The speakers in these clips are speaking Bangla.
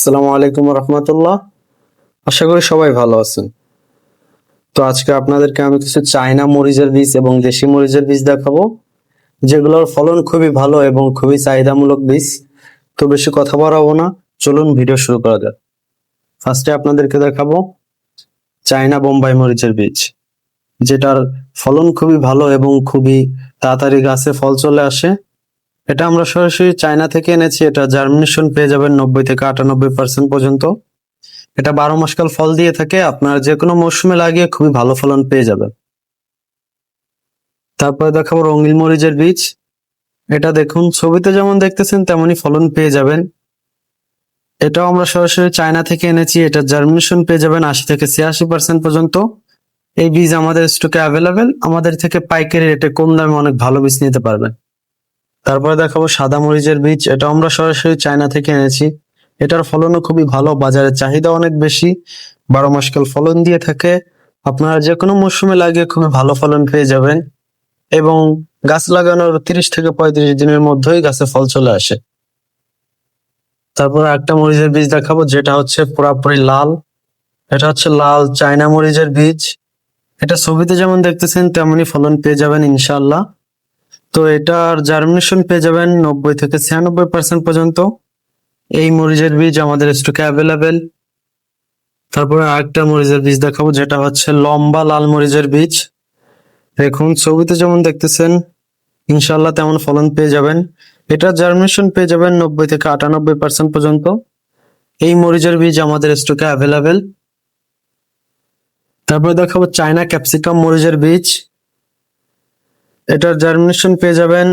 আসসালামু আলাইকুম রহমতুল্লাহ। আশা করি সবাই ভালো আছেন। তো আজকে আপনাদেরকে আমি কিছু চায়না মরিচের বীজ এবং দেশি মরিচের বীজ দেখাবো, যেগুলোর ফলন খুবই ভালো এবং খুবই চাহিদামূলক বীজ। তো বেশি কথা বাড়াবো না, চলুন ভিডিও শুরু করা যাক। ফার্স্টে আপনাদেরকে দেখাবো চায়না বোম্বাই মরিচের বীজ, যেটার ফলন খুবই ভালো এবং খুবই তাড়াতাড়ি গাছে ফল চলে আসে। এটা আমরা সরাসরি চায়না থেকে এনেছি। এটা জার্মিনেশন পেয়ে যাবেন 90 থেকে 98% পর্যন্ত। এটা 12 মাসকাল ফল দিয়ে থাকে, আপনারা যে কোনো মৌসুমে লাগিয়ে খুবই ভালো ফলন পেয়ে যাবেন। তারপরে দেখাবো রঙিন মরিচের বীজ। এটা দেখুন, ছবিতে যেমন দেখতেছেন তেমনই ফলন পেয়ে যাবেন। এটাও আমরা সরাসরি চায়না থেকে এনেছি। এটা জার্মিনেশন পেয়ে যাবেন 80 থেকে 86% পর্যন্ত। এই বীজ আমাদের স্টকে অ্যাভেলেবেল। আমাদের থেকে পাইকারি রেটে কম দামে অনেক ভালো বীজ নিতে পারবেন। তারপরে দেখাবো সাদা মরিচের বীজ। এটা আমরা সরাসরি চায়না থেকে এনেছি। এটার ফলনও খুবই ভালো, বাজারে চাহিদা অনেক বেশি, 12 মাসকাল ফলন দিয়ে থাকে। আপনারা যে কোনো মৌসুমে লাগিয়ে খুবই ভালো ফলন পেয়ে যাবেন এবং গাছ লাগানোর 30 থেকে 35 দিনের মধ্যেই গাছে ফল চলে আসে। তারপর একটা মরিচের বীজ দেখাবো, যেটা হচ্ছে পুরাপুরি লাল। এটা হচ্ছে লাল চায়না মরিচের বীজ। এটা ছবিতে যেমন দেখতেছেন তেমনই ফলন পেয়ে যাবেন ইনশাআল্লাহ। তো এটার জার্মিনেশন পেয়ে যাবেন 90 থেকে 96% পর্যন্ত। এই মরিচের বীজ আমাদের স্টকে অ্যাভেলেবেল। তারপরে আরেকটা মরিচের বীজ দেখাবো, যেটা হচ্ছে লম্বা লাল মরিচের বীজ। দেখুন ছবিতে যেমন দেখতেছেন ইনশাআল্লাহ তেমন ফলন পেয়ে যাবেন। এটা জার্মিনেশন পেয়ে যাবেন 90 থেকে 98% পর্যন্ত। এই মরিচের বীজ আমাদের স্টকে অ্যাভেলেবেল। তারপরে দেখাবো চায়না ক্যাপসিকাম মরিচের বীজ। এটার জার্মিনেশন পেয়ে যাবেন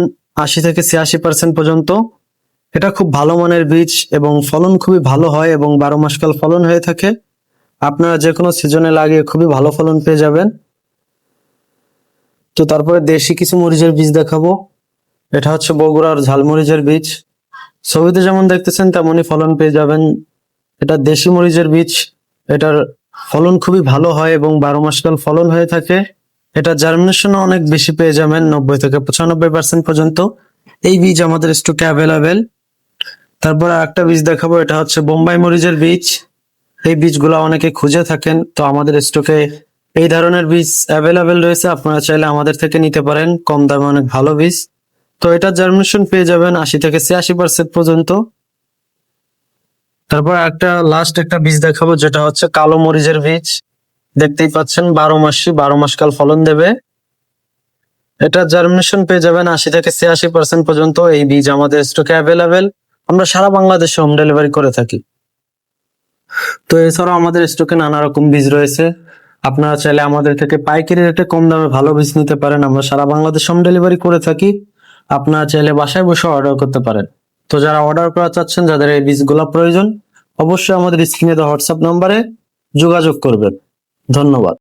80 থেকে 86% পর্যন্ত। এটা খুব ভালো মানের বীজ এবং ফলন খুবই ভালো হয় এবং 12 মাসকাল ফলন হয়ে থাকে। আপনারা যে কোনো সিজনে লাগিয়ে খুবই ভালো ফলন পেয়ে যাবেন। তো তারপরে দেশি কিছু মরিচের বীজ দেখাবো। এটা হচ্ছে বগুড়ার ঝালমরিচের বীজ। ছবিতে যেমন দেখতেছেন তেমনই ফলন পেয়ে যাবেন। এটা দেশি মরিচের বীজ। এটার ফলন খুবই ভালো হয় এবং 12 মাসকাল ফলন হয়ে থাকে। এটা জার্মিনেশনও অনেক বেশি পেয়ে যাবেন 90 থেকে 95% পর্যন্ত। এই বীজ আমাদের স্টকে অ্যাভেলেবেল। তারপরে একটা বীজ দেখাবো, এটা হচ্ছে বোম্বাই মরিচের বীজ। এই বীজগুলো অনেকে খুঁজে থাকেন, তো আমাদের স্টকে এই ধরনের বীজ অ্যাভেলেবেল রয়েছে। আপনারা চাইলে আমাদের থেকে নিতে পারেন, কম দামে অনেক ভালো বীজ। তো এটা জার্মিনেশন পেয়ে যাবেন 80 থেকে 86% পর্যন্ত। তারপর লাস্ট একটা বীজ দেখাবো, যেটা হচ্ছে কালো মরিচের বীজ। দেখতেই পাচ্ছেন 12 মাসকাল ফলন দেবে। এটা জার্মিনেশন পেয়ে যাবেন 80 থেকে 86% পর্যন্ত। এই বীজ আমাদের স্টকে অ্যাভেলেবেল। আমরা সারা বাংলাদেশে হোম ডেলিভারি করে থাকি। তো এছাড়াও আমাদের স্টকে নানা রকম বীজ রয়েছে। আপনারা চাইলে আমাদের থেকে পাইকারি রেটে কম দামে ভালো বীজ নিতে পারেন। আমরা সারা বাংলাদেশ হোম ডেলিভারি করে থাকি। আপনারা চাইলে বাসায় বসে অর্ডার করতে পারেন। তো যারা অর্ডার করা চাচ্ছেন, যাদের এই বীজগুলো প্রয়োজন, অবশ্যই আমাদের স্ক্রিনে দেওয়া হোয়াটসঅ্যাপ নম্বরে যোগাযোগ করবেন। ধন্যবাদ।